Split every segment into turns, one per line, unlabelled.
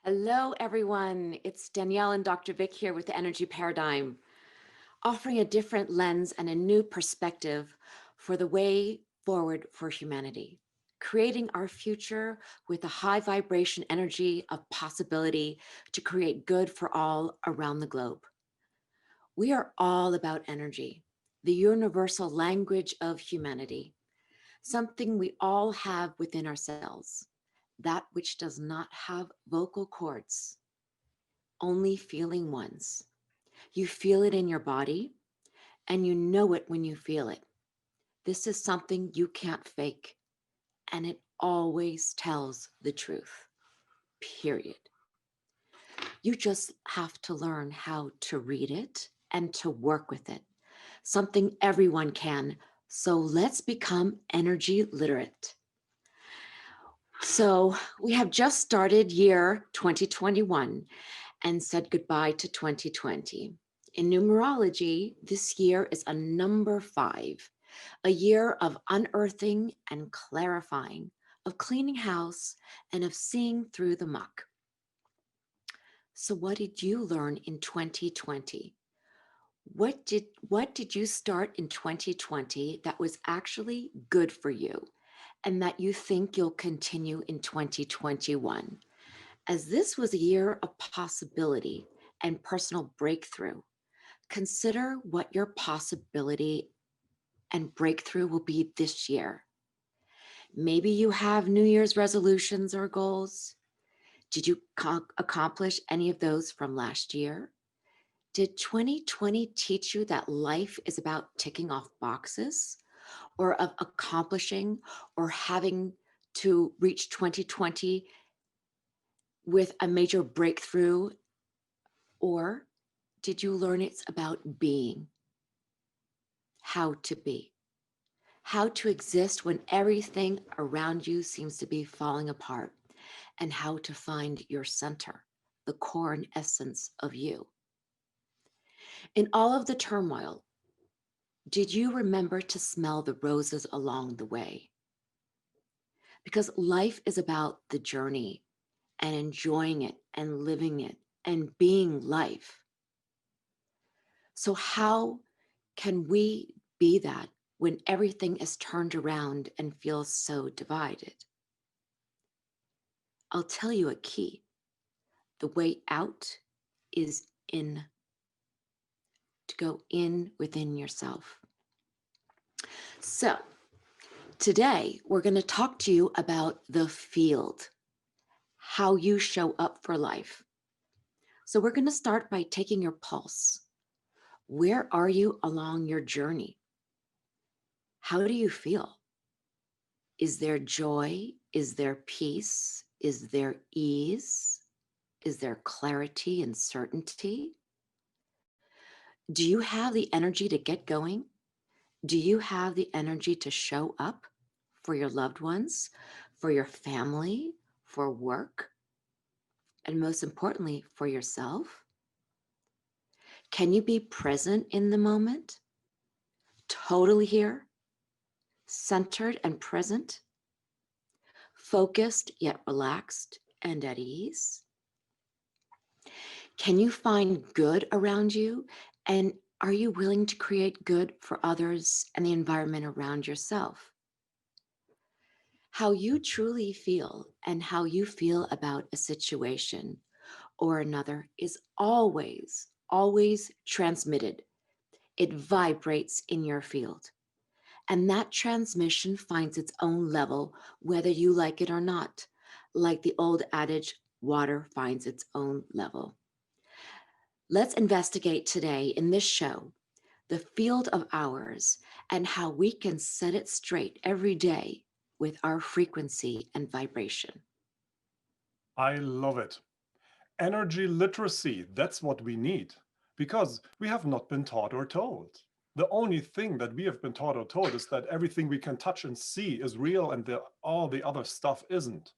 Hello, everyone. It's Danielle and Dr. Vic here with the Energy Paradigm, offering a different lens and a new perspective for the way forward for humanity, creating our future with a high vibration energy of possibility to create good for all around the globe. We are all about energy, the universal language of humanity, something we all have within ourselves, that which does not have vocal cords, only feeling ones. You feel it in your body and you know it when you feel it. This is something you can't fake, and it always tells the truth, period. You just have to learn how to read it and to work with it, something everyone can. So let's become energy literate. So we have just started year 2021 and said goodbye to 2020. In numerology, this year is a number 5, a year of unearthing and clarifying, of cleaning house and of seeing through the muck. So what did you learn in 2020? What did you start in 2020 that was actually good for you and that you think you'll continue in 2021? As this was a year of possibility and personal breakthrough, consider what your possibility and breakthrough will be this year. Maybe you have New Year's resolutions or goals. Did you accomplish any of those from last year? Did 2020 teach you that life is about ticking off boxes or of accomplishing or having to reach 2020 with a major breakthrough? Or did you learn it's about being, how to be, how to exist when everything around you seems to be falling apart, and how to find your center, the core and essence of you? In all of the turmoil, did you remember to smell the roses along the way? Because life is about the journey and enjoying it and living it and being life. So how can we be that when everything is turned around and feels so divided? I'll tell you a key. The way out is in, to go in within yourself. So today we're going to talk to you about the field, how you show up for life. So we're going to start by taking your pulse. Where are you along your journey? How do you feel? Is there joy? Is there peace? Is there ease? Is there clarity and certainty? Do you have the energy to get going? Do you have the energy to show up for your loved ones, for your family, for work, and most importantly, for yourself? Can you be present in the moment? Totally here, centered and present, focused yet relaxed and at ease? Can you find good around you? And are you willing to create good for others and the environment around yourself? How you truly feel and how you feel about a situation or another is always, always transmitted. It vibrates in your field. And that transmission finds its own level, whether you like it or not. Like the old adage, water finds its own level. Let's investigate today in this show the field of ours and how we can set it straight every day with our frequency and vibration.
I love it. Energy literacy, that's what we need, because we have not been taught or told. The only thing that we have been taught or told is that everything we can touch and see is real and all the other stuff isn't.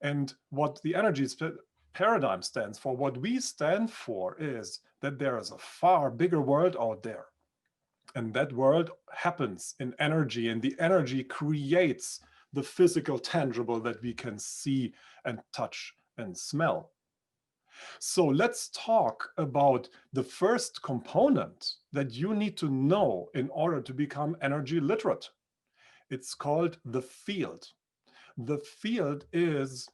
And what the energy paradigm stands for, what we stand for, is that there is a far bigger world out there. And that world happens in energy, and the energy creates the physical, tangible that we can see and touch and smell. So let's talk about the first component that you need to know in order to become energy literate. It's called the field. The field is,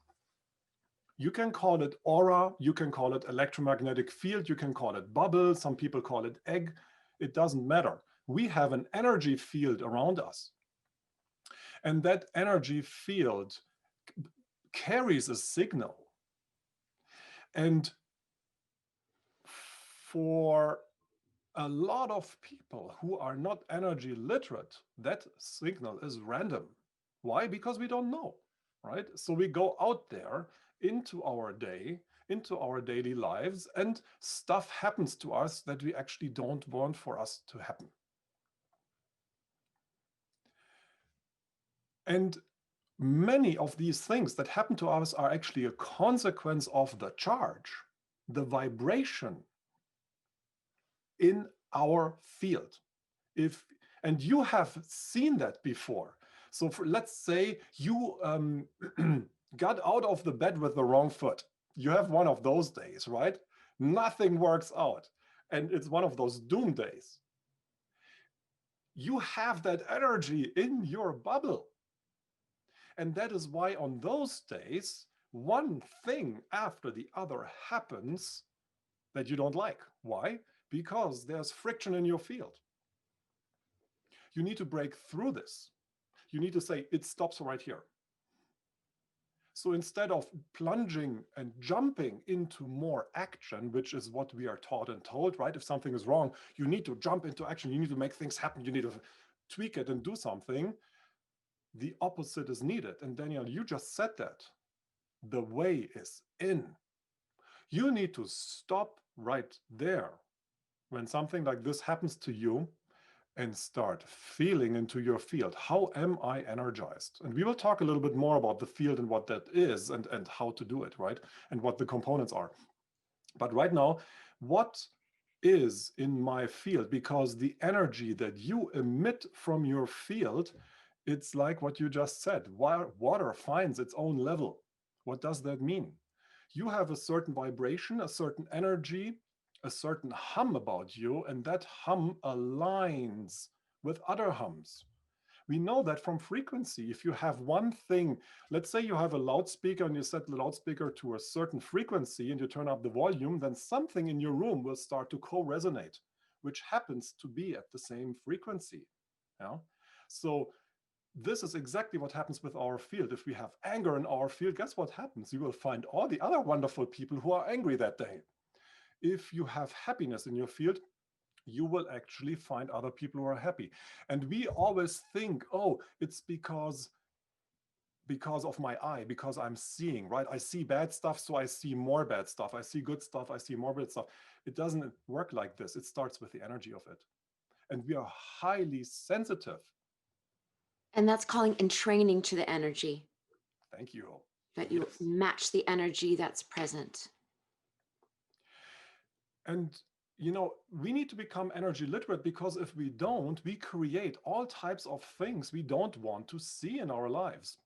you can call it aura, you can call it electromagnetic field, you can call it bubble, some people call it egg. It doesn't matter. We have an energy field around us. And that energy field carries a signal. And for a lot of people who are not energy literate, that signal is random. Why? Because we don't know, right? So we go out there into our day, into our daily lives, and stuff happens to us that we actually don't want for us to happen. And many of these things that happen to us are actually a consequence of the charge, the vibration in our field. And you have seen that before. So let's say you got out of the bed with the wrong foot. You have one of those days, right? Nothing works out. And it's one of those doom days. You have that energy in your bubble. And that is why on those days, one thing after the other happens that you don't like. Why? Because there's friction in your field. You need to break through this. You need to say, it stops right here. So instead of plunging and jumping into more action, which is what we are taught and told, right? If something is wrong, you need to jump into action. You need to make things happen. You need to tweak it and do something. The opposite is needed. And Danielle, you just said that. The way is in. You need to stop right there when something like this happens to you and start feeling into your field. How am I energized? And we will talk a little bit more about the field and what that is and how to do it, right? And what the components are. But right now, what is in my field? Because the energy that you emit from your field, it's like what you just said. Water finds its own level. What does that mean? You have a certain vibration, a certain energy, a certain hum about you, and that hum aligns with other hums. We know that from frequency. If you have one thing, let's say you have a loudspeaker and you set the loudspeaker to a certain frequency and you turn up the volume, then something in your room will start to co-resonate, which happens to be at the same frequency. Yeah? So this is exactly what happens with our field. If we have anger in our field, guess what happens? You will find all the other wonderful people who are angry that day. If you have happiness in your field, you will actually find other people who are happy. And we always think, oh, it's because of my eye, because I'm seeing, right? I see bad stuff, so I see more bad stuff. I see good stuff, I see more bad stuff. It doesn't work like this. It starts with the energy of it. And we are highly sensitive.
And that's calling and training to the energy.
Thank you.
That you match the energy that's present.
And you know, we need to become energy literate, because if we don't, we create all types of things we don't want to see in our lives.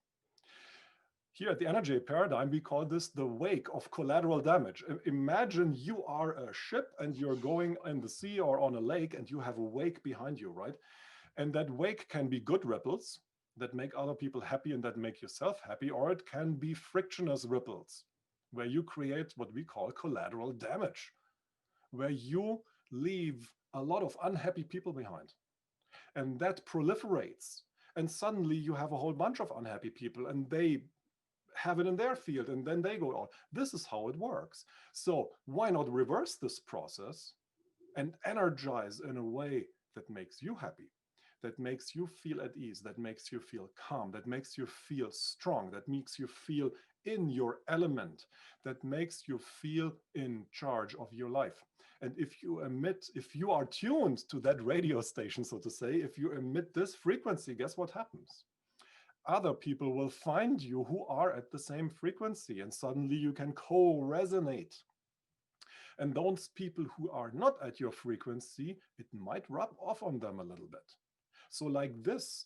Here at the energy paradigm, we call this the wake of collateral damage. Imagine you are a ship and you're going in the sea or on a lake and you have a wake behind you, right? And that wake can be good ripples that make other people happy and that make yourself happy, or it can be frictionless ripples where you create what we call collateral damage, where you leave a lot of unhappy people behind. And that proliferates. And suddenly you have a whole bunch of unhappy people and they have it in their field and then they go on. This is how it works. So why not reverse this process and energize in a way that makes you happy, that makes you feel at ease, that makes you feel calm, that makes you feel strong, that makes you feel in your element, that makes you feel in charge of your life. And if you are tuned to that radio station, so to say, if you emit this frequency, guess what happens? other people will find you who are at the same frequency, and suddenly you can co-resonate. And those people who are not at your frequency, it might rub off on them a little bit. So like this,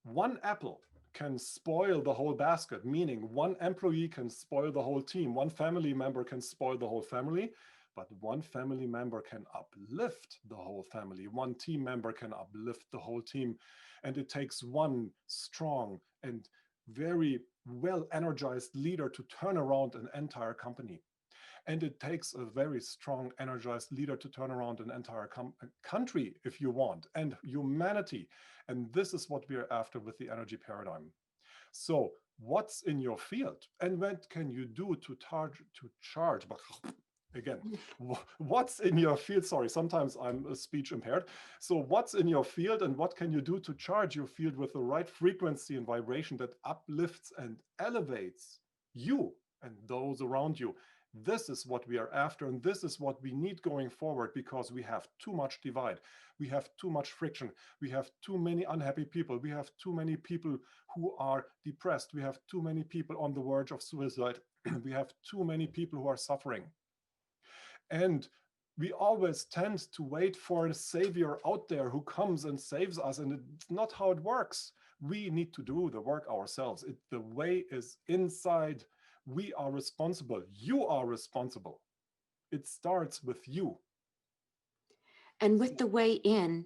one apple can spoil the whole basket, meaning one employee can spoil the whole team, one family member can spoil the whole family, but one family member can uplift the whole family. One team member can uplift the whole team. And it takes one strong and very well energized leader to turn around an entire company. And it takes a very strong, energized leader to turn around an entire country, if you want, and humanity. And this is what we're after with the energy paradigm. So what's in your field, and what can you do to charge? Again, what's in your field? Sorry, sometimes I'm speech impaired. So what's in your field, and what can you do to charge your field with the right frequency and vibration that uplifts and elevates you and those around you? This is what we are after, and this is what we need going forward, because we have too much divide. We have too much friction. We have too many unhappy people. We have too many people who are depressed. We have too many people on the verge of suicide. We have too many people who are suffering. And we always tend to wait for a savior out there who comes and saves us, and it's not how it works. We need to do the work ourselves. The way is inside. We are responsible. You are responsible. It starts with you.
And with the way in,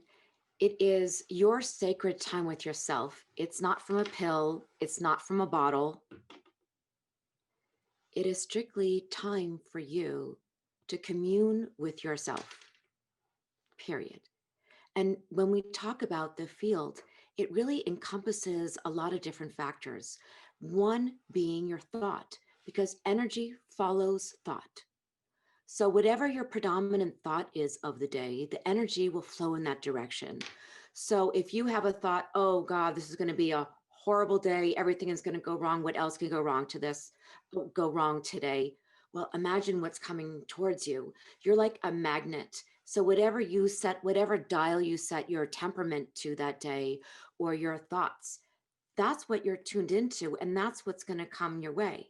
it is your sacred time with yourself. It's not from a pill, it's not from a bottle. It is strictly time for you to commune with yourself, period. And when we talk about the field, it really encompasses a lot of different factors. One being your thought, because energy follows thought. So, whatever your predominant thought is of the day, the energy will flow in that direction. So, if you have a thought, oh God, this is going to be a horrible day, everything is going to go wrong, what else can go wrong to this, go wrong today? Well, imagine what's coming towards you. You're like a magnet. So, whatever you set, whatever dial you set your temperament to that day or your thoughts, that's what you're tuned into, and that's what's going to come your way.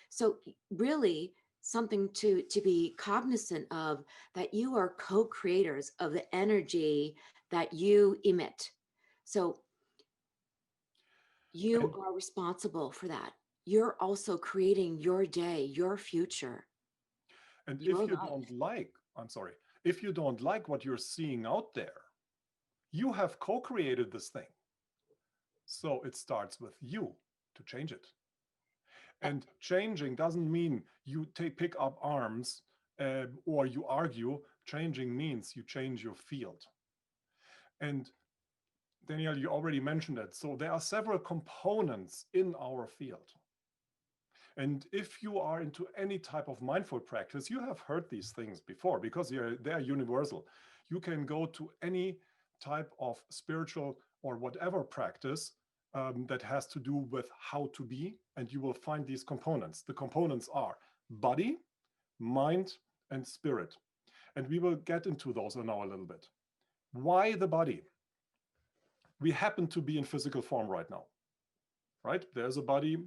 So really something to be cognizant of, that you are co-creators of the energy that you emit. So you
And,
are responsible for that. You're also creating your day, your future,
and
your
if you don't
life.
like, I'm sorry, if you don't like what you're seeing out there, you have co-created this thing. So it starts with you to change it. And changing doesn't mean you pick up arms or you argue. Changing means you change your field. And Danielle, you already mentioned it. So there are several components in our field. And if you are into any type of mindful practice, you have heard these things before, because they are universal. You can go to any type of spiritual or whatever practice that has to do with how to be, and you will find these components. The components are body, mind, and spirit. And we will get into those now a little bit. Why the body? We happen to be in physical form right now, right? There's a body,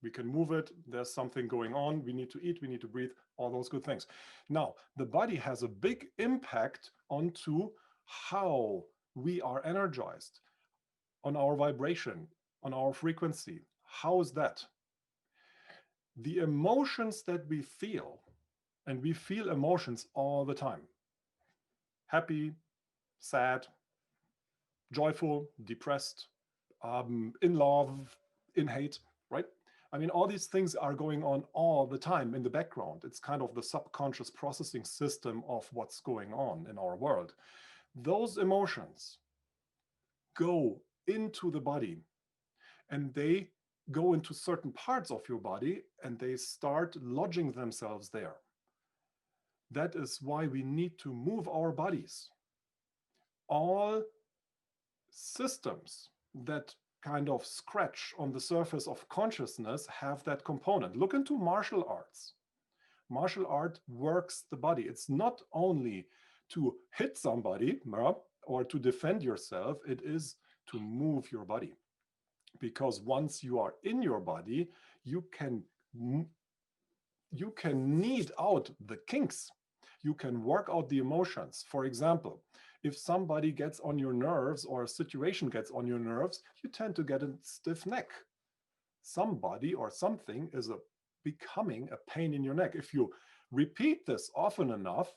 we can move it, there's something going on, we need to eat, we need to breathe, all those good things. Now, the body has a big impact onto how we are energized, on our vibration, on our frequency. How is that? The emotions that we feel, and we feel emotions all the time: happy, sad, joyful, depressed, in love, in hate, right? I mean, all these things are going on all the time in the background. It's kind of the subconscious processing system of what's going on in our world. Those emotions go into the body, and they go into certain parts of your body, and they start lodging themselves there. That is why we need to move our bodies. All systems that kind of scratch on the surface of consciousness have that component. Look into martial arts. Martial art works the body. It's not only to hit somebody or to defend yourself, it is to move your body. because once you are in your body, you can you can knead out the kinks. You can work out the emotions. For example, if somebody gets on your nerves or a situation gets on your nerves, you tend to get a stiff neck. Somebody or something is becoming a pain in your neck. If you repeat this often enough,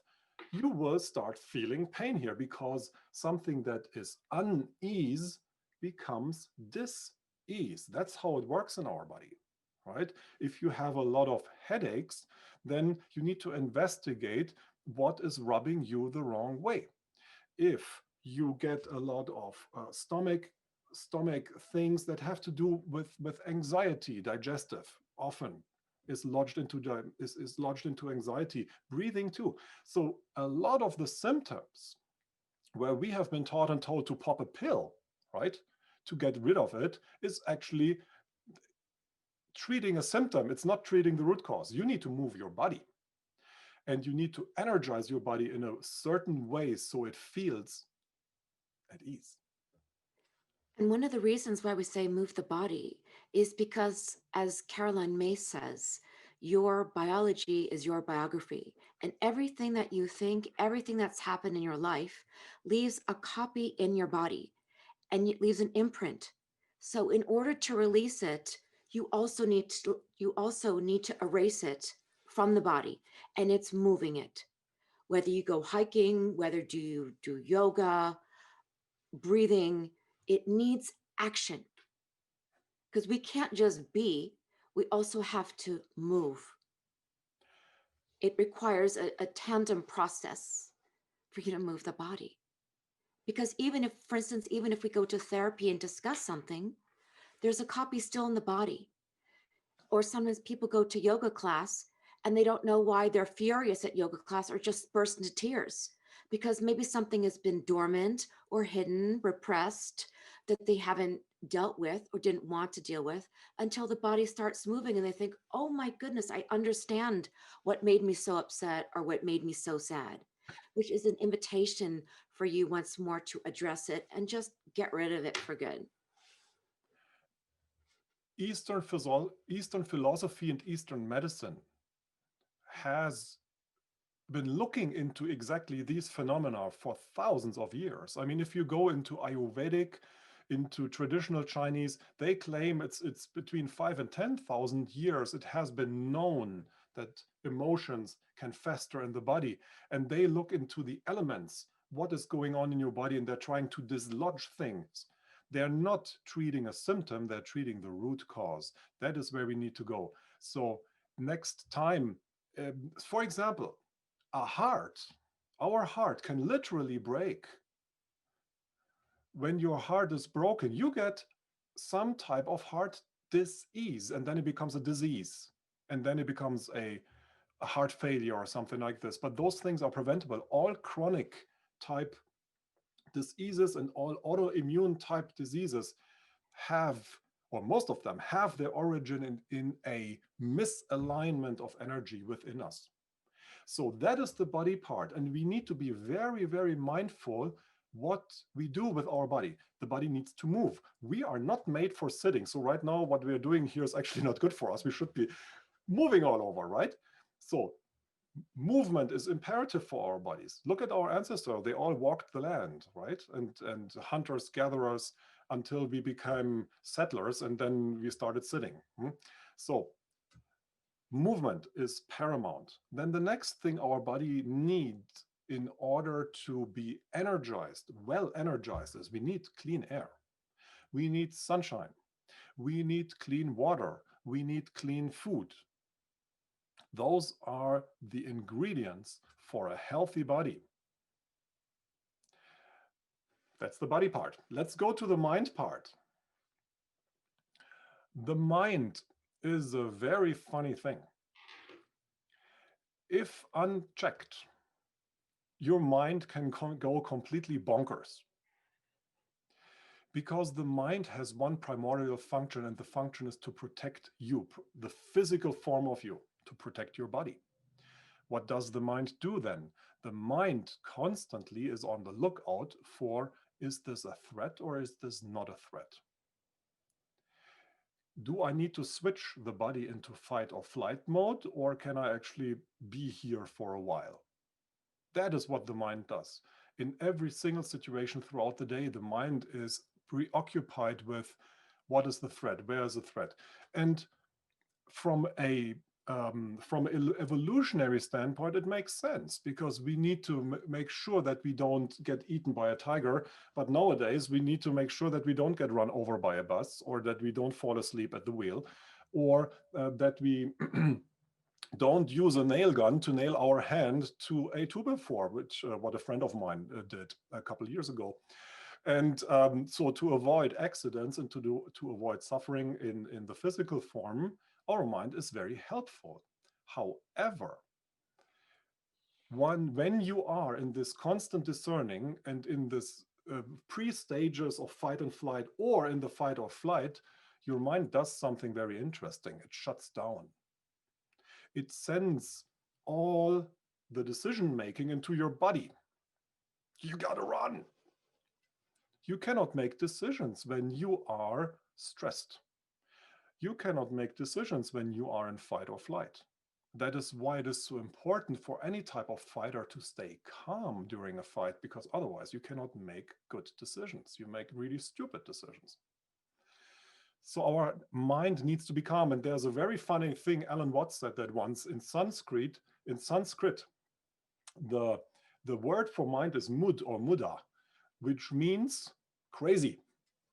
you will start feeling pain here because something that is unease becomes dis-ease. That's how it works in our body, right? If you have a lot of headaches, then you need to investigate what is rubbing you the wrong way. If you get a lot of stomach things that have to do with anxiety, digestive, often is lodged into is lodged into anxiety, breathing too. So a lot of the symptoms where we have been taught and told to pop a pill, right, to get rid of it, is actually treating a symptom. It's not treating the root cause. You need to move your body, and you need to energize your body in a certain way so it feels at ease.
And one of the reasons why we say move the body is because, as Caroline May says, your biology is your biography. And everything that you think, everything that's happened in your life leaves a copy in your body and it leaves an imprint. So in order to release it, you also need to erase it from the body, and it's moving it. Whether you go hiking, whether you do yoga, breathing, it needs action because we can't just be, we also have to move. It requires a tandem process for you to move the body. Because even if, for instance, even if we go to therapy and discuss something, there's a copy still in the body. Or sometimes people go to yoga class and they don't know why they're furious at yoga class or just burst into tears because maybe something has been dormant or hidden, repressed, that they haven't dealt with or didn't want to deal with until the body starts moving and they think, oh my goodness, I understand what made me so upset or what made me so sad, which is an invitation for you once more to address it and just get rid of it for good.
Eastern philosophy and Eastern medicine has been looking into exactly these phenomena for thousands of years. I mean, if you go into Ayurvedic, into traditional Chinese, they claim it's between 5 and 10,000 years. It has been known that emotions can fester in the body, and they look into the elements, what is going on in your body, and they're trying to dislodge things. They're not treating a symptom, they're treating the root cause. That is where we need to go. So next time, for example, our heart can literally break. When your heart is broken, you get some type of heart disease, and then it becomes a disease, and then it becomes a heart failure or something like this. But those things are preventable. All chronic type diseases and all autoimmune type diseases have, or most of them have, their origin in a misalignment of energy within us. So that is the body part. And we need to be very, very mindful what we do with our body. The body needs to move. We are not made for sitting. So right now, what we're doing here is actually not good for us. We should be moving all over, right? So movement is imperative for our bodies. Look at our ancestors. They all walked the land, right? And hunters, gatherers, until we became settlers, and then we started sitting. So movement is paramount. Then the next thing our body needs in order to be energized, well energized, is we need clean air. We need sunshine. We need clean water. We need clean food. Those are the ingredients for a healthy body. That's the body part. Let's go to the mind part. The mind is a very funny thing. If unchecked, your mind can go completely bonkers. Because the mind has one primordial function, and the function is to protect you, the physical form of you, to protect your body. What does the mind do then? The mind constantly is on the lookout for, is this a threat or is this not a threat? do I need to switch the body into fight or flight mode, or can I actually be here for a while? That is what the mind does. In every single situation throughout the day, the mind is preoccupied with what is the threat, where is the threat. And from a from an evolutionary standpoint, it makes sense because we need to make sure that we don't get eaten by a tiger. But nowadays, we need to make sure that we don't get run over by a bus, or that we don't fall asleep at the wheel, or that we don't use a nail gun to nail our hand to a 2x4, which what a friend of mine did a couple of years ago. And so to avoid accidents and to avoid suffering in the physical form, our mind is very helpful. However, when you are in this constant discerning and in this pre-stages of fight and flight, or in the fight or flight, your mind does something very interesting. It shuts down. It sends all the decision making into your body. You gotta run. You cannot make decisions when you are stressed. You cannot make decisions when you are in fight or flight. That is why it is so important for any type of fighter to stay calm during a fight, because otherwise you cannot make good decisions. You make really stupid decisions. So our mind needs to be calm. And there's a very funny thing, Alan Watts said that once in Sanskrit. In Sanskrit, the word for mind is mud or muda, which means crazy,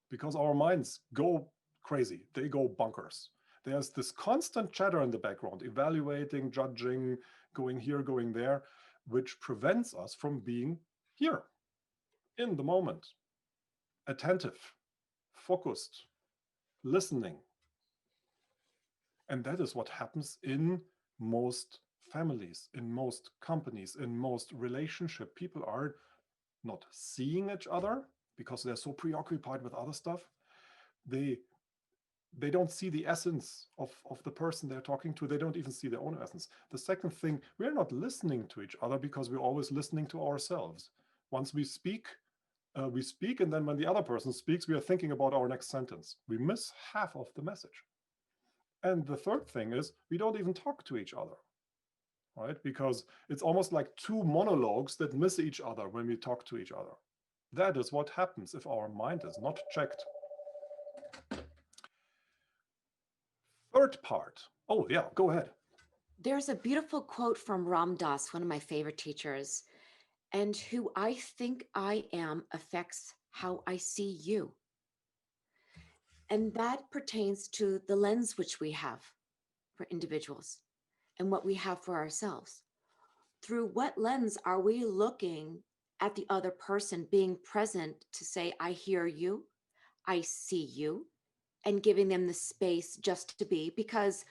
because our minds go crazy. They go bonkers. There's this constant chatter in the background, evaluating, judging, going here, going there, which prevents us from being here in the moment, attentive, focused, listening. And that is what happens in most families, in most companies, in most relationship. People are not seeing each other because they're so preoccupied with other stuff. They don't see the essence of the person they're talking to. They don't even see their own essence. The second thing, we're not listening to each other because we're always listening to ourselves. Once we speak, and then when the other person speaks, we are thinking about our next sentence. We miss half of the message. And the third thing is we don't even talk to each other, right? Because it's almost like two monologues that miss each other when we talk to each other. That is what happens if our mind is not checked. Third part. Oh, yeah, go ahead.
There's a beautiful quote from Ram Dass, one of my favorite teachers, and who I think I am affects how I see you. And that pertains to the lens which we have for individuals and what we have for ourselves. Through what lens are we looking at the other person, being present to say, I hear you, I see you, and giving them the space just to be? Because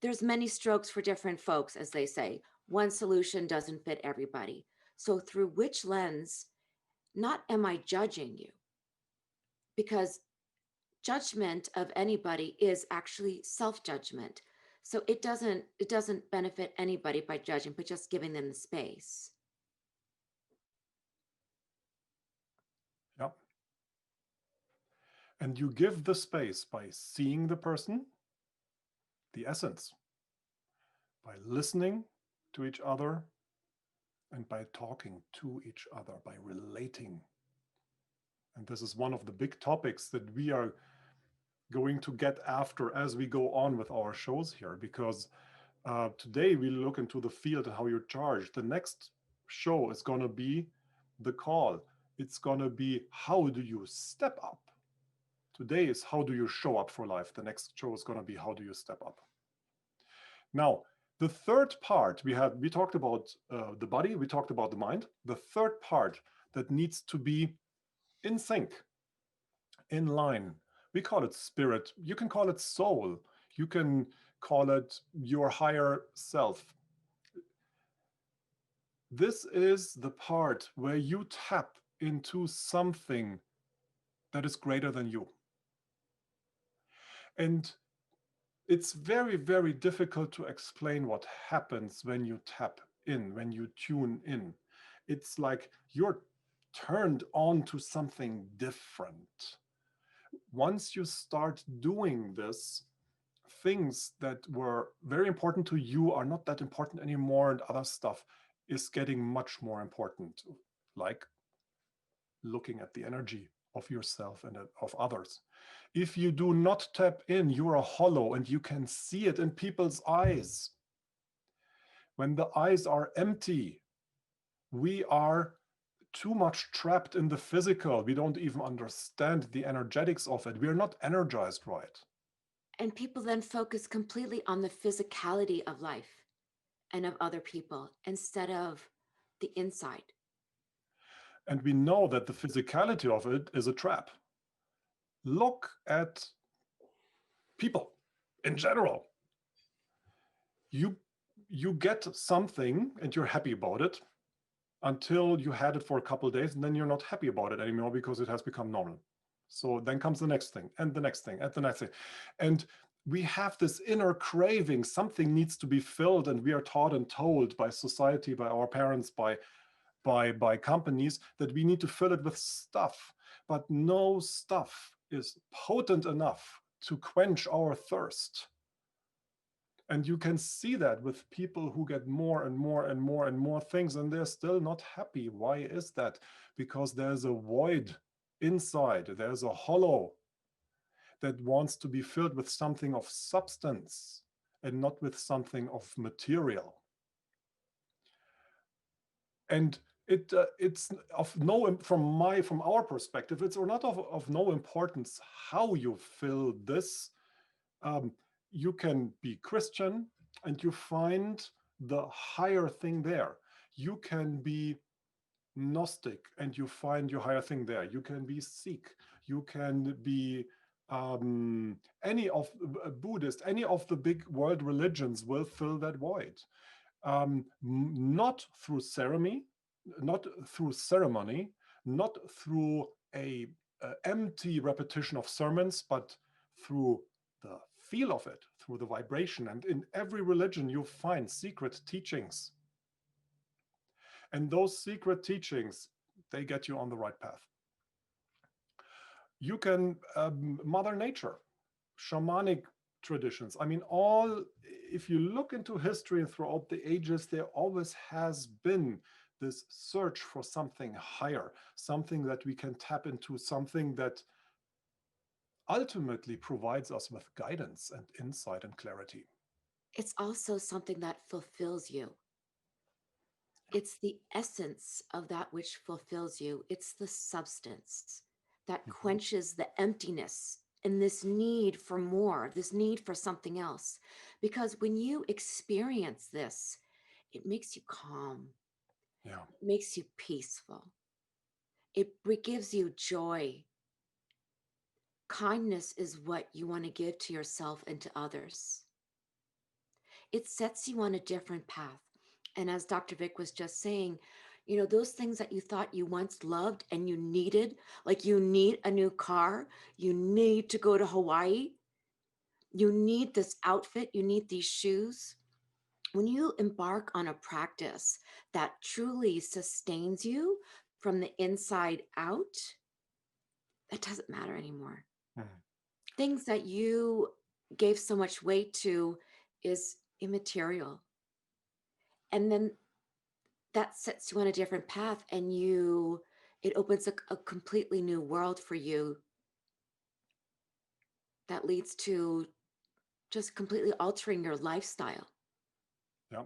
there's many strokes for different folks, as they say. One solution doesn't fit everybody. So through which lens, not am I judging you? Because judgment of anybody is actually self-judgment. So it doesn't benefit anybody by judging, but just giving them the space.
Yeah. And you give the space by seeing the person, the essence, by listening to each other, and by talking to each other, by relating. And this is one of the big topics that we are going to get after as we go on with our shows here, because today we look into the field and how you're charged. The next show is going to be the call. It's going to be how do you step up. Today is how do you show up for life. The next show is going to be how do you step up. Now, the third part we talked about the body, we talked about the mind. The third part that needs to be in sync, in line. We call it spirit. You can call it soul. You can call it your higher self. This is the part where you tap into something that is greater than you. And it's very, very difficult to explain what happens when you tap in, when you tune in. It's like you're turned on to something different. Once you start doing this, things that were very important to you are not that important anymore, and other stuff is getting much more important, like looking at the energy of yourself and of others. If you do not tap in, you are hollow, and you can see it in people's eyes. When the eyes are empty, we are too much trapped in the physical. We don't even understand the energetics of it. We are not energized right.
And people then focus completely on the physicality of life and of other people instead of the inside.
And we know that the physicality of it is a trap. Look at people in general. You get something and you're happy about it until you had it for a couple of days, and then you're not happy about it anymore because it has become normal. So then comes the next thing and the next thing and the next thing. And we have this inner craving. Something needs to be filled, and we are taught and told by society, by our parents, by companies, that we need to fill it with stuff. But no stuff is potent enough to quench our thirst. And you can see that with people who get more and more and more and more things, and they're still not happy. Why is that? Because there's a void inside, there's a hollow that wants to be filled with something of substance and not with something of material. And it's of no, from our perspective, it's not of no importance how you fill this. You can be Christian and you find the higher thing there. You can be Gnostic and you find your higher thing there. You can be Sikh. You can be any of Buddhist, any of the big world religions will fill that void. Not through ceremony, not through ceremony, not through a empty repetition of sermons, but through the feel of it, through the vibration. And in every religion, you find secret teachings. And those secret teachings, they get you on the right path. You can, Mother Nature, shamanic traditions. I mean, if you look into history throughout the ages, there always has been this search for something higher, something that we can tap into, something that ultimately provides us with guidance and insight and clarity.
It's also something that fulfills you. It's the essence of that which fulfills you. It's the substance that quenches the emptiness and this need for more, this need for something else. Because when you experience this, it makes you calm.
Yeah.
It makes you peaceful. It gives you joy. Kindness is what you want to give to yourself and to others. It sets you on a different path. And as Dr. Vic was just saying, those things that you thought you once loved and you needed, like you need a new car, you need to go to Hawaii, you need this outfit, you need these shoes. When you embark on a practice that truly sustains you from the inside out, that doesn't matter anymore. Things that you gave so much weight to is immaterial. And then that sets you on a different path, and it opens a completely new world for you that leads to just completely altering your lifestyle.
Yeah.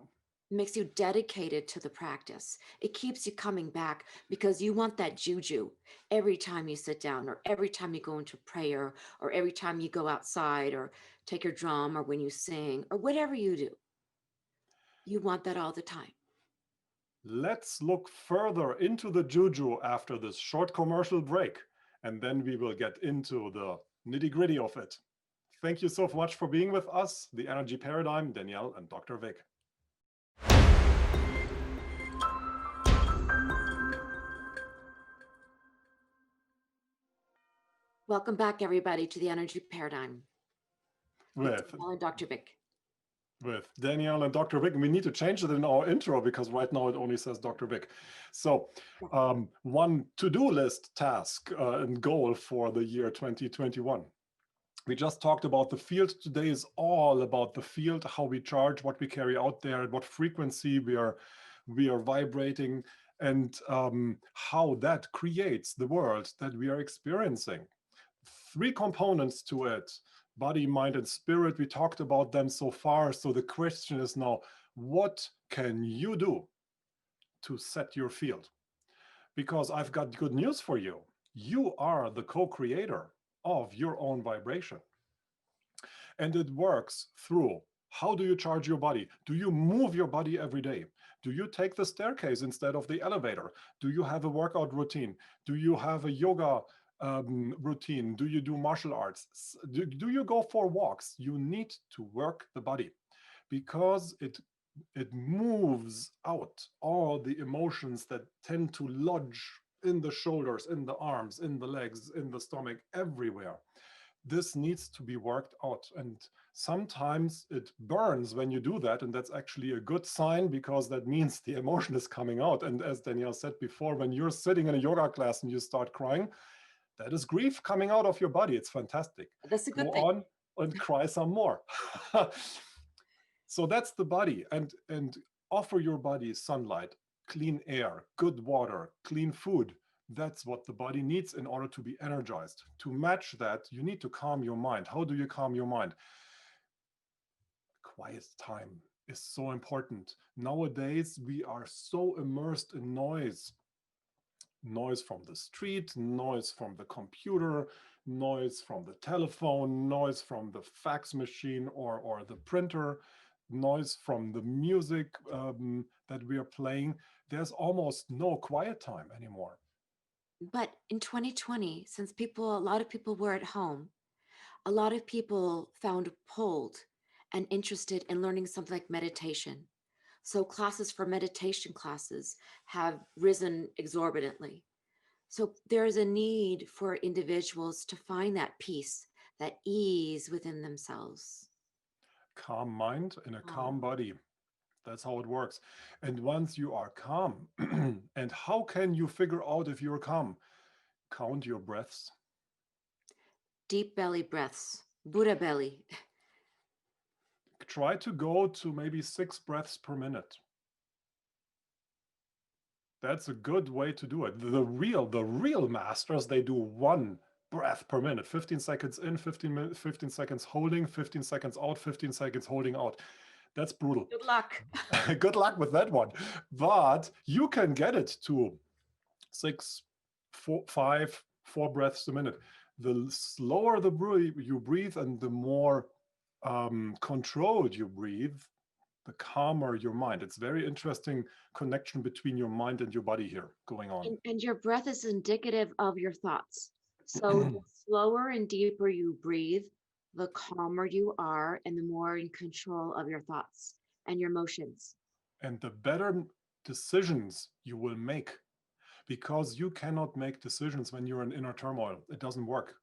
It makes you dedicated to the practice. It keeps you coming back because you want that juju every time you sit down, or every time you go into prayer, or every time you go outside or take your drum, or when you sing, or whatever you do. You want that all the time.
Let's look further into the juju after this short commercial break, and then we will get into the nitty-gritty of it. Thank you so much for being with us, The Energy Paradigm, Danielle and Dr. Vic.
Welcome back, everybody, to The Energy Paradigm with Danielle and Dr. Vic.
With Danielle and Dr. Vic. We need to change it in our intro because right now it only says Dr. Vic. So one to-do list task and goal for the year 2021. We just talked about the field. Today is all about the field, how we charge, what we carry out there, at what frequency we are vibrating, and how that creates the world that we are experiencing. Three components to it: body, mind, and spirit. We talked about them so far. So the question is now, what can you do to set your field? Because I've got good news for you. You are the co-creator of your own vibration. And it works through: how do you charge your body? Do you move your body every day? Do you take the staircase instead of the elevator? Do you have a workout routine? Do you have a yoga routine? Do you do martial arts? Do you go for walks? You need to work the body, because it moves out all the emotions that tend to lodge in the shoulders, in the arms, in the legs, in the stomach, everywhere. This needs to be worked out. And sometimes it burns when you do that. And that's actually a good sign, because that means the emotion is coming out. And as Danielle said before, when you're sitting in a yoga class and you start crying, that is grief coming out of your body. It's fantastic.
That's a
Go
good thing.
on and cry some more. So that's the body. And offer your body sunlight, clean air, good water, clean food. That's what the body needs in order to be energized. To match that, you need to calm your mind. How do you calm your mind? Quiet time is so important. Nowadays, we are so immersed in noise. Noise from the street, noise from the computer, noise from the telephone, noise from the fax machine or the printer, noise from the music that we are playing. There's almost no quiet time anymore.
But in 2020, since a lot of people were at home, a lot of people found pulled and interested in learning something like meditation. So classes for meditation classes have risen exorbitantly. So there is a need for individuals to find that peace, that ease within themselves.
Calm mind in a calm
Oh.
body. That's how it works. And once you are calm, and how can you figure out if you're calm? Count your breaths.
Deep belly breaths, Buddha belly.
Try to go to maybe 6 breaths per minute. That's a good way to do it. The real masters, they do 1 breath per minute: 15 seconds in, 15 seconds holding, 15 seconds out, 15 seconds holding out. That's brutal.
Good luck.
Good luck with that one. But you can get it to 6, 4, 5, 4 breaths a minute. The slower you breathe, and the more controlled you breathe, the calmer your mind. It's very interesting connection between your mind and your body here going on.
And your breath is indicative of your thoughts. So the slower and deeper you breathe, the calmer you are and the more in control of your thoughts and your emotions.
And the better decisions you will make, because you cannot make decisions when you're in inner turmoil. It doesn't work.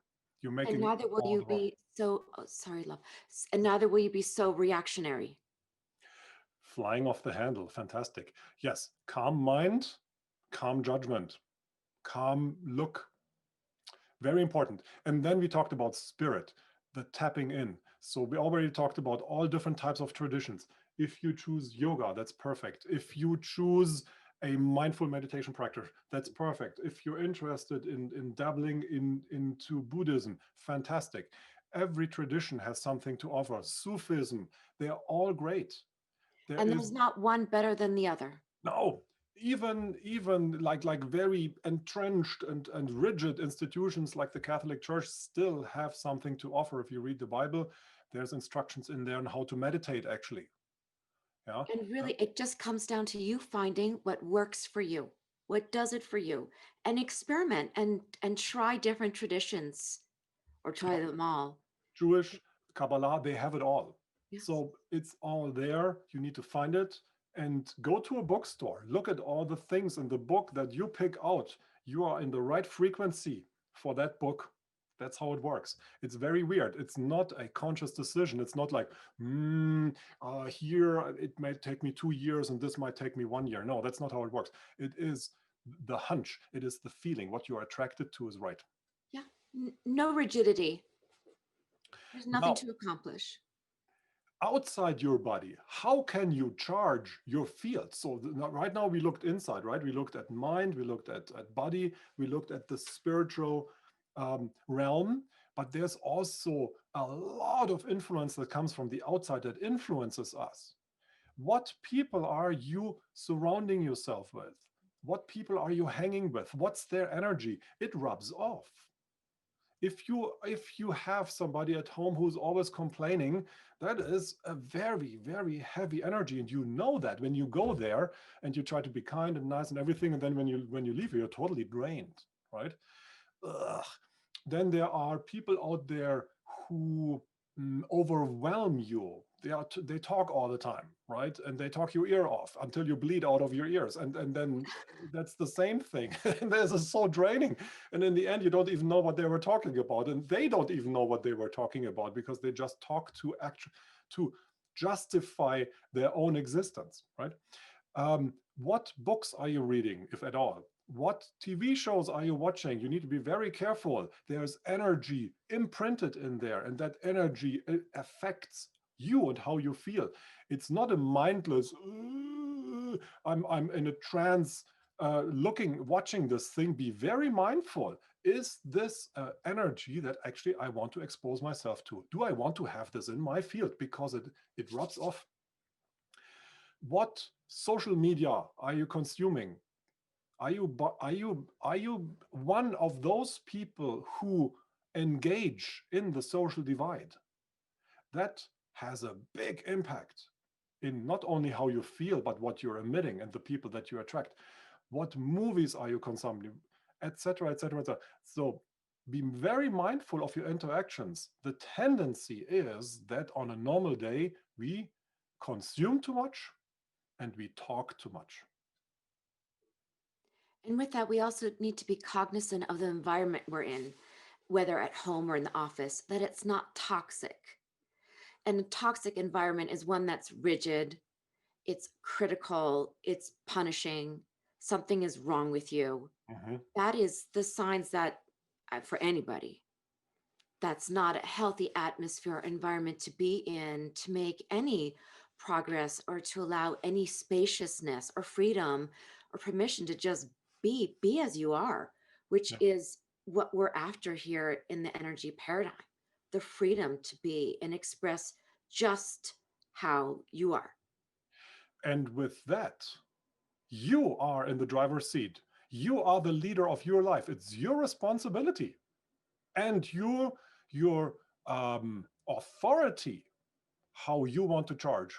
You're
And
making
neither will
all
you
the wrong.
be so, oh, sorry, love. And neither will you be so reactionary.
Flying off the handle. Fantastic. Yes. Calm mind, calm judgment, calm look. Very important. And then we talked about spirit, the tapping in. So we already talked about all different types of traditions. If you choose yoga, that's perfect. If you choose a mindful meditation practice, that's perfect. If you're interested in dabbling into Buddhism, fantastic. Every tradition has something to offer. Sufism, they are all great. There
And
is
there's not one better than the other.
no, even like very entrenched and rigid institutions like the Catholic Church still have something to offer. If you read the Bible, there's instructions in there on how to meditate, actually. Yeah.
And really, it just comes down to you finding what works for you. What does it for you? And experiment and try different traditions or
Yeah.
try them all.
Jewish, Kabbalah, they have it all.
Yes.
So it's all there. You need to find it and go to a bookstore. Look at all the things in the book that you pick out. You are in the right frequency for that book. That's how it works. It's very weird. It's not a conscious decision. It's not like, here it might take me 2 years and this might take me 1 year. No, that's not how it works. It is the hunch. It is the feeling. What you are attracted to is right.
Yeah. No rigidity. There's nothing
Now,
to accomplish.
outside your body, how can you charge your field? So right now we looked inside, right? We looked at mind, we looked at body, we looked at the spiritual realm, but there's also a lot of influence that comes from the outside that influences us. What people are you surrounding yourself with? What people are you hanging with? What's their energy? It rubs off. If you have somebody at home who's always complaining, that is a very, very heavy energy, and you know that when you go there and you try to be kind and nice and everything, and then when you leave, you're totally drained, right? Ugh. Then there are people out there who overwhelm you. They talk all the time, right? And they talk your ear off until you bleed out of your ears, and then that's the same thing. And this is so draining. And in the end, you don't even know what they were talking about, and they don't even know what they were talking about because they just talk to justify their own existence, right? What books are you reading, if at all? What TV shows are you watching? You need to be very careful. There's energy imprinted in there, and that energy affects you and how you feel. It's not a mindless, I'm in a trance watching this thing. Be very mindful. Is this energy that actually I want to expose myself to? Do I want to have this in my field? Because it rubs off. What social media are you consuming? Are you one of those people who engage in the social divide? That has a big impact in not only how you feel, but what you're emitting and the people that you attract. What movies are you consuming, etc., etc., etc. So be very mindful of your interactions. The tendency is that on a normal day, we consume too much and we talk too much.
And with that, we also need to be cognizant of the environment we're in, whether at home or in the office, that it's not toxic. And a toxic environment is one that's rigid, it's critical, it's punishing, something is wrong with you.
Mhm.
That is the signs that, for anybody, that's not a healthy atmosphere or environment to be in to make any progress or to allow any spaciousness or freedom or permission to just be as you are, which
Yeah.
is what we're after here in the energy paradigm, the freedom to be and express just how you are.
And with that, you are in the driver's seat. You are the leader of your life. It's your responsibility and your authority how you want to charge.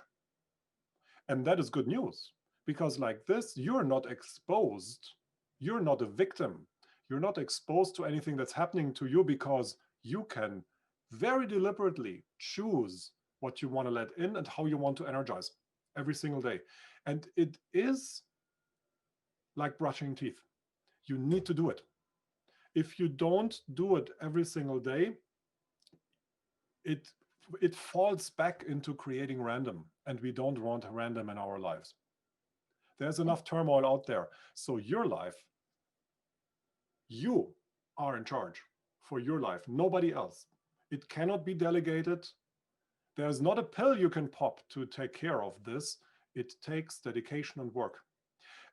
And that is good news because, like this, you're not exposed. You're not a victim. You're not exposed to anything that's happening to you because you can very deliberately choose what you want to let in and how you want to energize every single day. And it is like brushing teeth. You need to do it. If you don't do it every single day, it it falls back into creating random, and we don't want random in our lives. There's enough turmoil out there. So your life, you are in charge for your life, nobody else. It cannot be delegated. There's not a pill you can pop to take care of this. It takes dedication and work.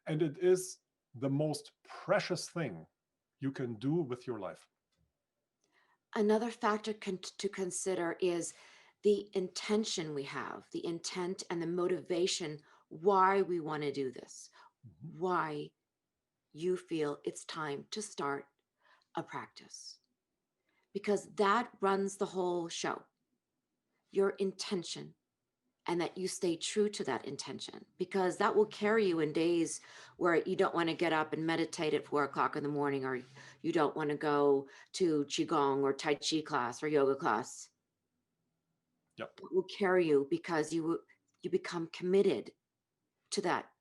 And it is the most precious thing you can do with your life.
Another factor to consider is the intention we have, the intent and the motivation why we want to do this,
Mhm.
why you feel it's time to start a practice. Because that runs the whole show, your intention, and that you stay true to that intention, because that will carry you in days where you don't want to get up and meditate at 4 o'clock in the morning, or you don't want to go to Qigong or Tai Chi class or yoga class.
Yep.
That will carry you because you become committed to that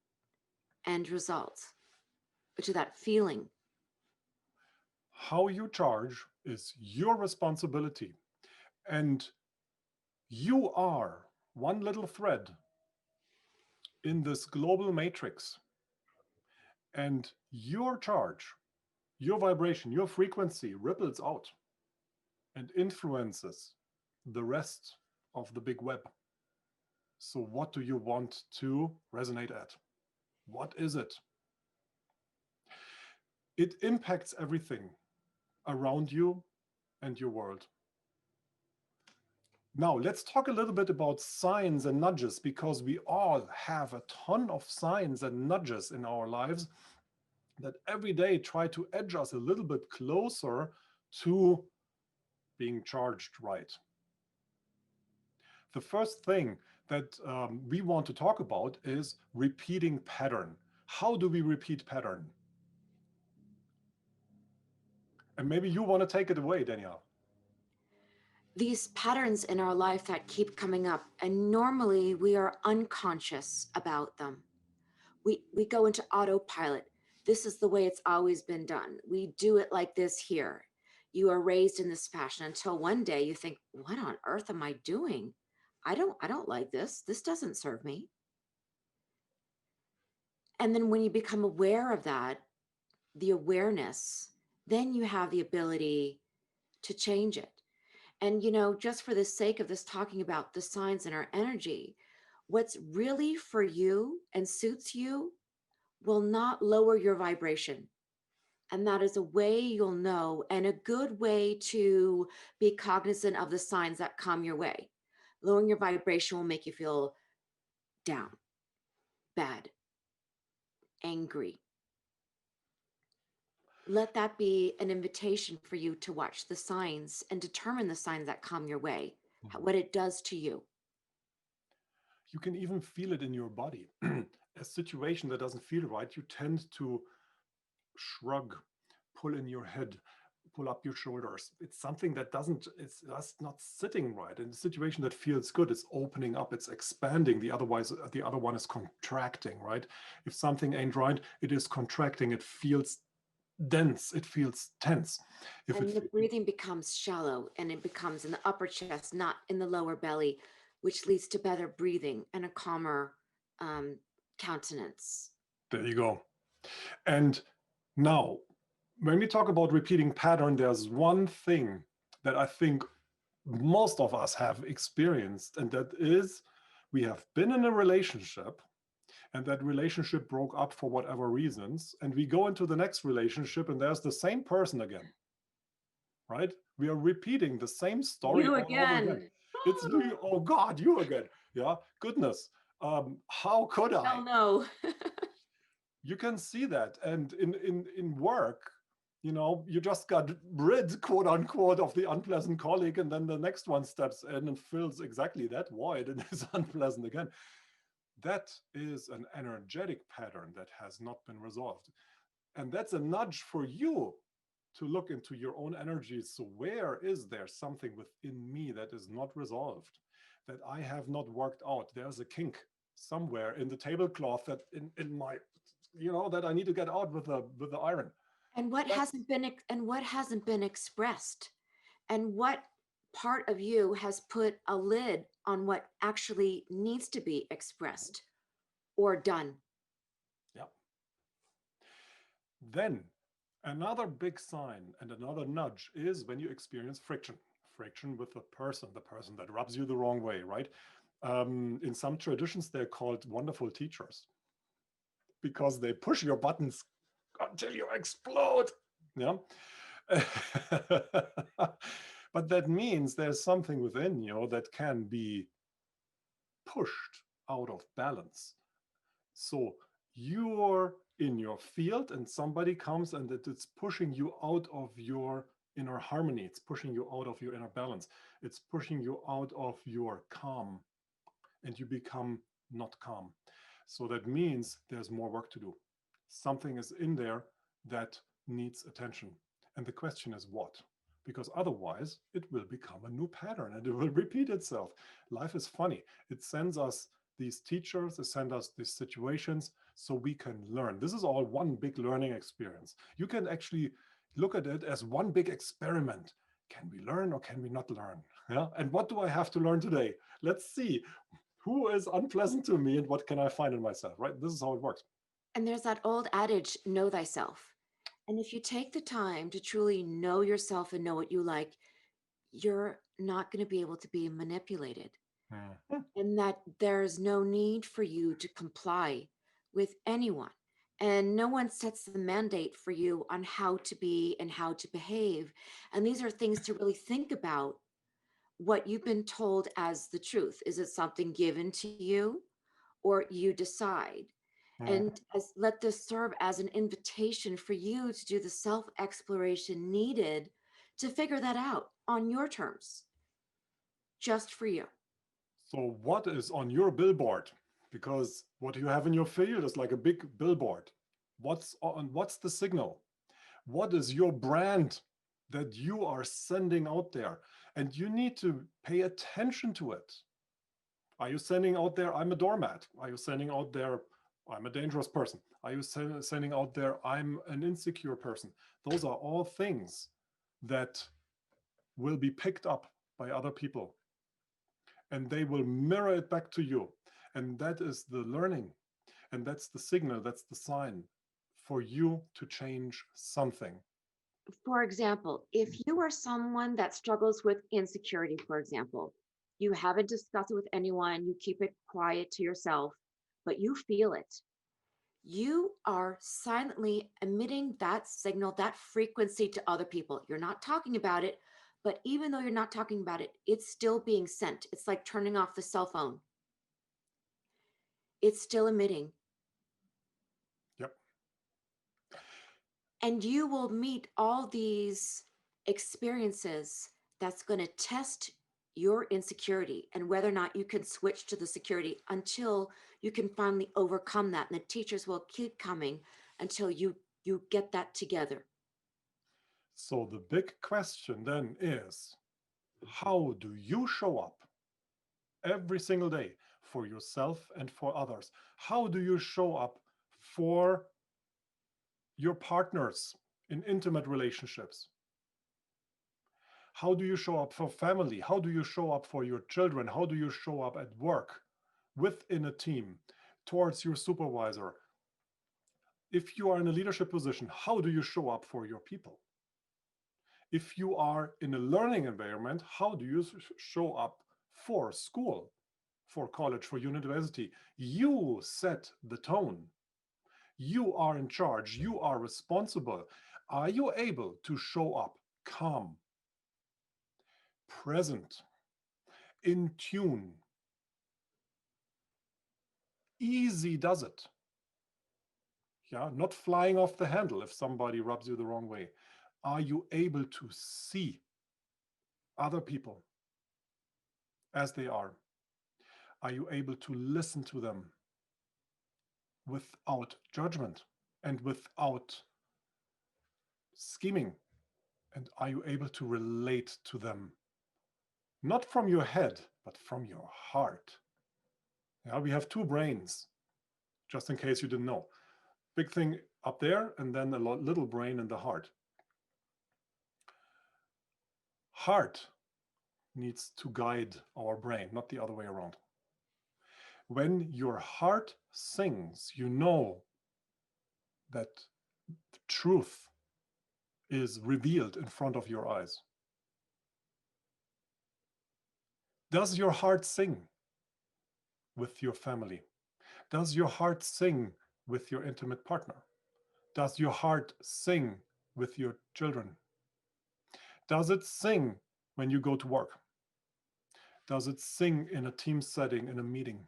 end result, to that feeling.
How you charge is your responsibility. And you are one little thread in this global matrix. And your charge, your vibration, your frequency ripples out and influences the rest of the big web. So what do you want to resonate at? What is it? It impacts everything around you and your world. Now, let's talk a little bit about signs and nudges, because we all have a ton of signs and nudges in our lives that every day try to edge us a little bit closer to being charged right. The first thing that we want to talk about is repeating pattern. How do we repeat pattern? And maybe you want to take it away, Danielle.
These patterns in our life that keep coming up, and normally we are unconscious about them. We go into autopilot. This is the way it's always been done. We do it like this here. You are raised in this fashion until one day you think, what on earth am I doing? I don't like this. This doesn't serve me. And then when you become aware of that, the awareness, then you have the ability to change it. And, just for the sake of this talking about the signs in our energy, what's really for you and suits you will not lower your vibration. And that is a way you'll know, and a good way to be cognizant of the signs that come your way. Lowering your vibration will make you feel down, bad, angry. Let that be an invitation for you to watch the signs and determine the signs that come your way, what it does to you.
You can even feel it in your body. A situation that doesn't feel right, you tend to shrug, pull in your head, pull up your shoulders. It's something that it's just not sitting right. In a situation that feels good, it's opening up, it's expanding. The other one is contracting, right? If something ain't right, it is contracting. It feels dense, it feels tense.
And the breathing becomes shallow, and it becomes in the upper chest, not in the lower belly, which leads to better breathing and a calmer countenance.
There you go. And now, when we talk about repeating pattern, there's one thing that I think most of us have experienced, and that is we have been in a relationship, and that relationship broke up for whatever reasons, and we go into the next relationship and there's the same person again, right? We are repeating the same story
You
all over
again.
again. It's you, oh God, you again. Yeah, goodness. How could I?
Hell no.
You can see that. And in work, you just got rid, quote unquote, of the unpleasant colleague, and then the next one steps in and fills exactly that void and is unpleasant again. That is an energetic pattern that has not been resolved. And that's a nudge for you to look into your own energies. So where is there something within me that is not resolved, that I have not worked out? There's a kink somewhere in the tablecloth that in my, that I need to get out with the iron.
And what hasn't been expressed, and what part of you has put a lid on what actually needs to be expressed or done.
Yeah. Then another big sign and another nudge is when you experience friction with the person that rubs you the wrong way, right? In some traditions, they're called wonderful teachers because they push your buttons until you explode. Yeah. But that means there's something within you that can be pushed out of balance. So you're in your field and somebody comes and it's pushing you out of your inner harmony. It's pushing you out of your inner balance. It's pushing you out of your calm, and you become not calm. So that means there's more work to do. Something is in there that needs attention. And the question is what? Because otherwise it will become a new pattern and it will repeat itself. Life is funny. It sends us these teachers, it sends us these situations so we can learn. This is all one big learning experience. You can actually look at it as one big experiment. Can we learn or can we not learn? Yeah. And what do I have to learn today? Let's see. Who is unpleasant to me and what can I find in myself, right? This is how it works.
And there's that old adage, know thyself. And if you take the time to truly know yourself and know what you like, you're not going to be able to be manipulated,
Mhm.
and that there's no need for you to comply with anyone. And no one sets the mandate for you on how to be and how to behave. And these are things to really think about what you've been told as the truth. Is it something given to you or you decide?
Mhm.
And let this serve as an invitation for you to do the self exploration needed to figure that out on your terms, just for you.
So what is on your billboard? Because what you have in your field is like a big billboard. What's the signal? What is your brand that you are sending out there? And you need to pay attention to it. Are you sending out there, I'm a doormat? Are you sending out there, I'm a dangerous person? Are you sending out there, I'm an insecure person? Those are all things that will be picked up by other people and they will mirror it back to you. And that is the learning. And that's the signal, that's the sign for you to change something.
For example, if you are someone that struggles with insecurity, for example, you haven't discussed it with anyone, you keep it quiet to yourself, but you feel it, you are silently emitting that signal, that frequency to other people. You're not talking about it, but even though you're not talking about it, it's still being sent. It's like turning off the cell phone, it's still emitting.
Yep.
And you will meet all these experiences that's going to test your insecurity and whether or not you can switch to the security until you can finally overcome that. And the teachers will keep coming until you get that together.
So the big question then is, how do you show up every single day for yourself and for others? How do you show up for your partners in intimate relationships? How do you show up for family? How do you show up for your children? How do you show up at work, within a team, towards your supervisor? If you are in a leadership position, how do you show up for your people? If you are in a learning environment, how do you show up for school, for college, for university? You set the tone. You are in charge. You are responsible. Are you able to show up calm, present, in tune? Easy does it. Yeah, not flying off the handle if somebody rubs you the wrong way. Are you able to see other people as they are? Are you able to listen to them without judgment and without scheming? And are you able to relate to them? Not from your head, but from your heart. Yeah, we have two brains, just in case you didn't know. Big thing up there, and then a little brain in the heart. Heart needs to guide our brain, not the other way around. When your heart sings, you know that the truth is revealed in front of your eyes. Does your heart sing with your family? Does your heart sing with your intimate partner? Does your heart sing with your children? Does it sing when you go to work? Does it sing in a team setting, in a meeting?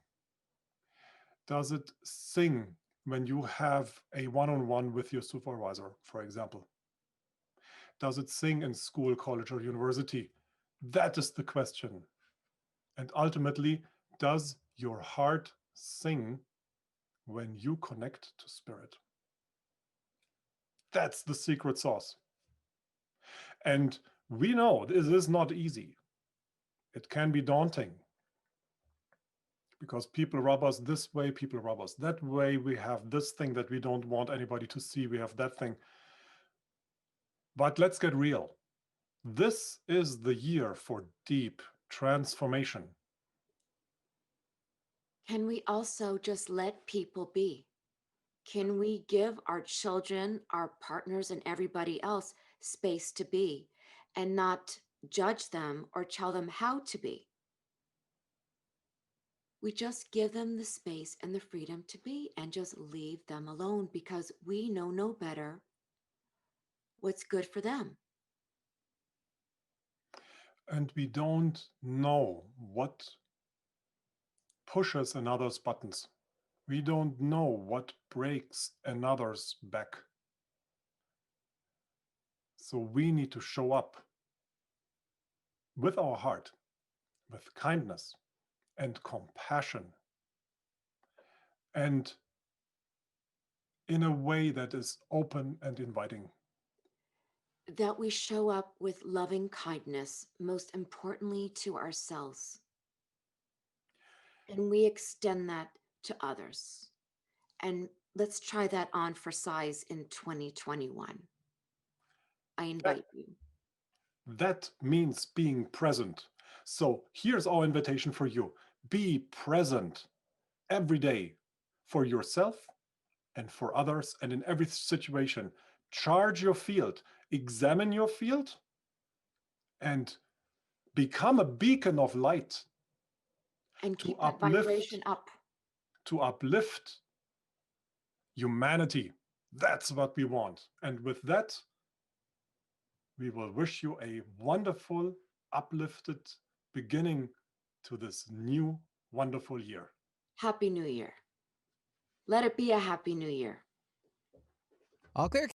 Does it sing when you have a one-on-one with your supervisor, for example? Does it sing in school, college, or university? That is the question. And ultimately, does your heart sing when you connect to spirit? That's the secret sauce. And we know this is not easy. It can be daunting because people rub us this way, people rub us that way. We have this thing that we don't want anybody to see. We have that thing. But let's get real. This is the year for deep transformation.
Can we also just let people be? Can we give our children, our partners, and everybody else space to be and not judge them, or tell them how to be. We just give them the space and the freedom to be and just leave them alone because we know no better what's good for them.
And we don't know what pushes another's buttons. We don't know what breaks another's back. So we need to show up with our heart, with kindness and compassion, and in a way that is open and inviting.
That we show up with loving kindness, most importantly to ourselves. And we extend that to others. And let's try that on for size in 2021. I invite you.
That means being present. So here's our invitation for you. Be present every day for yourself and for others and in every situation. Charge your field, examine your field, and become a beacon of light
And
to
keep that vibration up.
uplift humanity. That's what we want. And with that, we will wish you a wonderful, uplifted beginning to this new, wonderful year.
Happy New Year. Let it be a Happy New Year.
All clear.